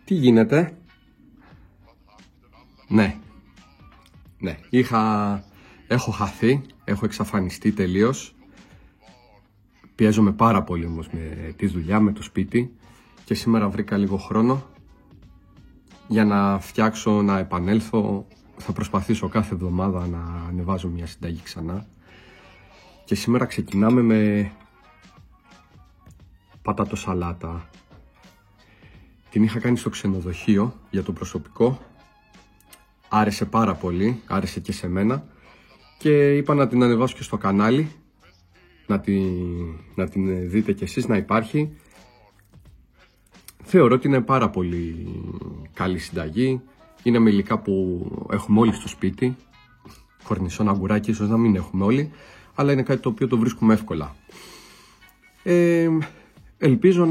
Τι γίνεται? Ναι, έχω χαθεί, έχω εξαφανιστεί τελείως. Πιέζομαι πάρα πολύ όμως με τη δουλειά, με το σπίτι, και σήμερα βρήκα λίγο χρόνο για να φτιάξω, να επανέλθω. Θα προσπαθήσω κάθε εβδομάδα να ανεβάζω μια συνταγή ξανά. Και σήμερα ξεκινάμε με πατατοσαλάτα. Την είχα κάνει στο ξενοδοχείο για το προσωπικό. Άρεσε πάρα πολύ, άρεσε και σε μένα. Και είπα να την ανεβάσω και στο κανάλι, να την δείτε κι εσείς, να υπάρχει. Θεωρώ ότι είναι πάρα πολύ καλή συνταγή. Είναι με υλικά που έχουμε όλοι στο σπίτι. Κορνισόν, αγκουράκι ίσως να μην έχουμε όλοι, αλλά είναι κάτι το οποίο το βρίσκουμε εύκολα. Ελπίζω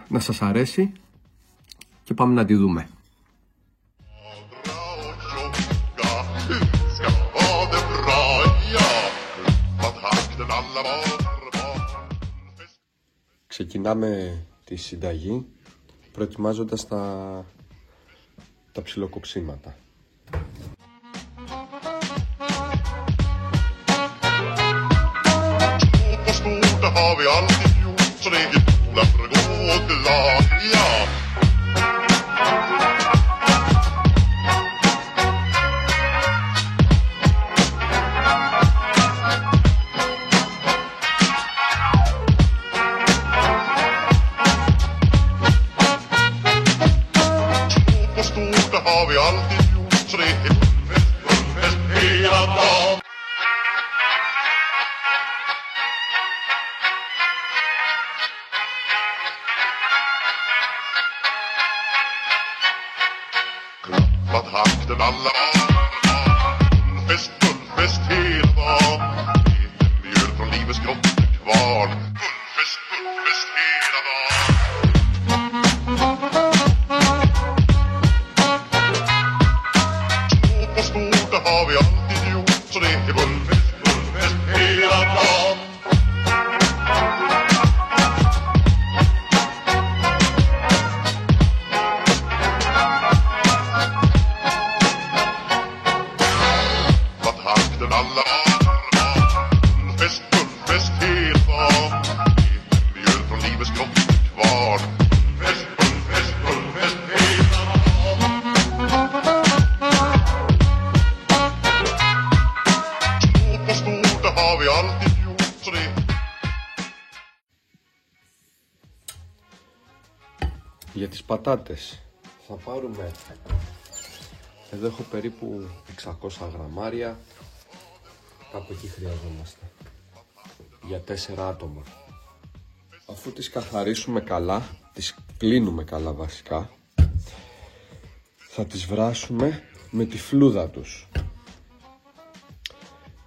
να σας αρέσει και πάμε να τη δούμε. Ξεκινάμε τη συνταγή προετοιμάζοντας τα ψιλοκοψίματα. Klappat hakten alla Fullfest hela dagen. Liten mjöl från livets grottekvarn. Fullfest hela dagen. Små på stort, det har vi alltid gjort. Så det är fullfest hela dagen. Για τις πατάτες θα πάρουμε, εδώ έχω περίπου 600 γραμμάρια, κάπου εκεί χρειαζόμαστε, για 4 άτομα. Αφού τις καθαρίσουμε καλά, τις κλείνουμε καλά βασικά, θα τις βράσουμε με τη φλούδα τους.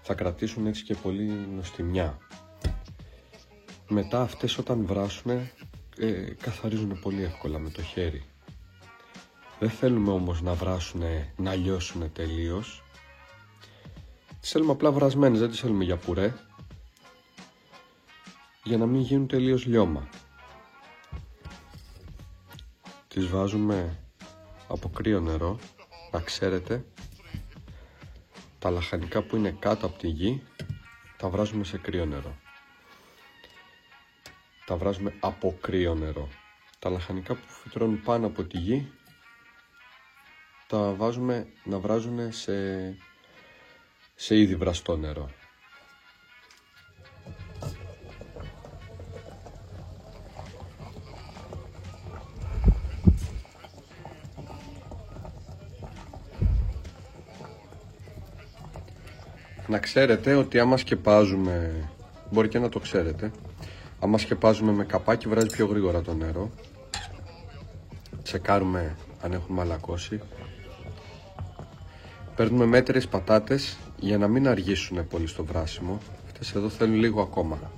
Θα κρατήσουν έτσι και πολύ νοστιμιά. Μετά αυτές όταν βράσουν καθαρίζουν πολύ εύκολα με το χέρι. Δεν θέλουμε όμως να βράσουν, να λιώσουν τελείως. Τις θέλουμε απλά βρασμένες, δεν τις θέλουμε για πουρέ, για να μην γίνουν τελείως λιώμα. Τις βάζουμε από κρύο νερό, να ξέρετε. Τα λαχανικά που είναι κάτω από τη γη τα βράζουμε σε κρύο νερό. Τα βράζουμε από κρύο νερό. Τα λαχανικά που φυτρώνουν πάνω από τη γη τα βάζουμε να βράζουν σε ήδη βραστό νερό. Να ξέρετε ότι άμα σκεπάζουμε, μπορεί και να το ξέρετε, άμα σκεπάζουμε με καπάκι βράζει πιο γρήγορα το νερό. Τσεκάρουμε αν έχουν μαλακώσει. Παίρνουμε μέτρες πατάτες για να μην αργήσουν πολύ στο βράσιμο. Αυτές εδώ θέλουν λίγο ακόμα.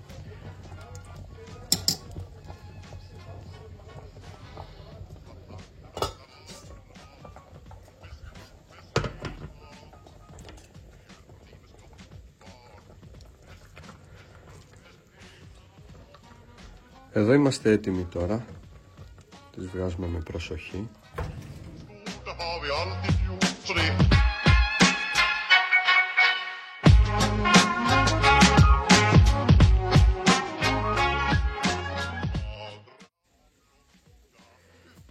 Εδώ είμαστε έτοιμοι τώρα. Τις βγάζουμε με προσοχή. Det har vi alltid gjort, så det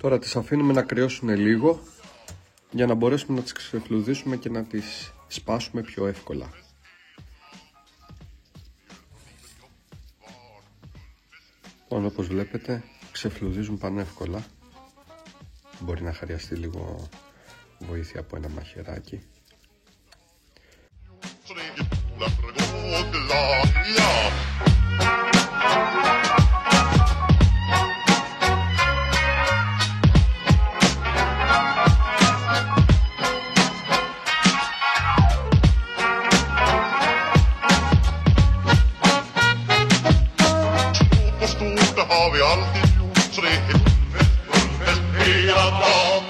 Τώρα τις αφήνουμε να κρυώσουν λίγο για να μπορέσουμε να τις ξεφλουδίσουμε και να τις σπάσουμε πιο εύκολα. Όπως βλέπετε ξεφλουδίζουν πανεύκολα. Μπορεί να χρειαστεί λίγο βοήθεια από ένα μαχαιράκι. så det är därför går glad, ja. Stort, det har vi alltid gjort, så det är fest hela dagen.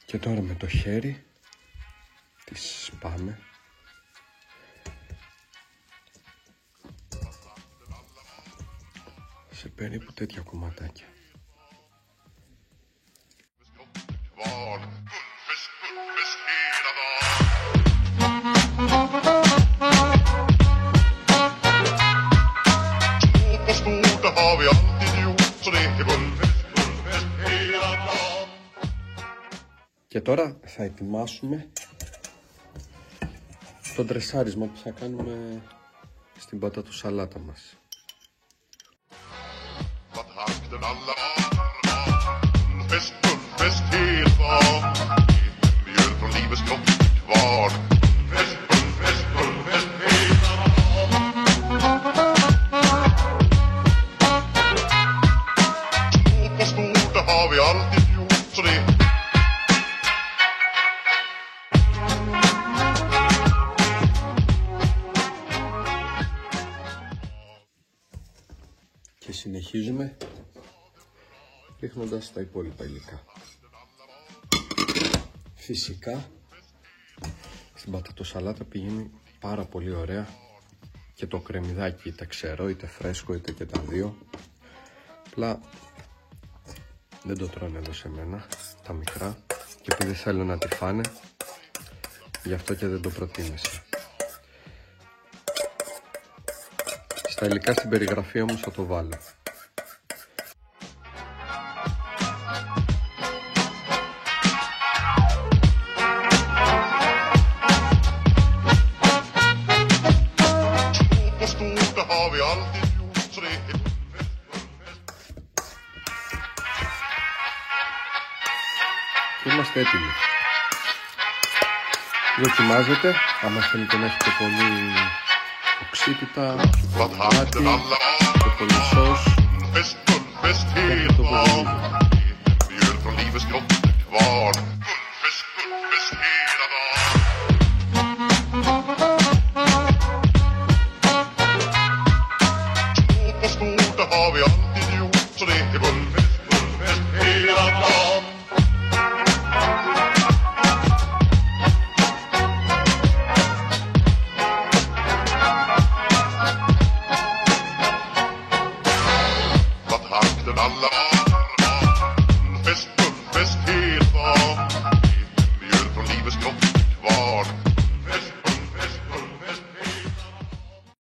Και τώρα με το χέρι τις σπάμε. Σε περίπου τέτοια κομματάκια. Kvar, fullfest hela dagen. Stort, det har vi alltid gjort, så det är fullfest hela dagen. Και τώρα θα ετοιμάσουμε το ντρεσάρισμα που θα κάνουμε στην πατατοσαλάτα μας. Vad takten alla fullfest hela dagen. Mjöl från livets kropp kvar. Fullfest hela dagen. Stort, det har vi alltid gjort, så det Και συνεχίζουμε ρίχνοντας τα υπόλοιπα υλικά. Φυσικά στην πατατοσαλάτα πηγαίνει πάρα πολύ ωραία και το κρεμμυδάκι, είτε ξερό είτε φρέσκο είτε και τα δύο. Απλά δεν το τρώνε εδώ σε μένα τα μικρά και επειδή θέλω να τη φάνε, γι' αυτό και δεν το προτίμησα. Στα υλικά στην περιγραφή όμως θα το βάλω. stort, det har vi alltid gjort, så det är Και είμαστε έτοιμοι. Δοκιμάζετε, άμα θέλετε να έχετε πολύ οξύτητα, vad takten alla και πολύ σως, fullfest και hela το dagen. βολίδι. Mjöl från livets kropp kvar. Fullfest hela dagen. Stort, det har vi alltid gjort, så det är fullfest hela dagen. Vad takten alla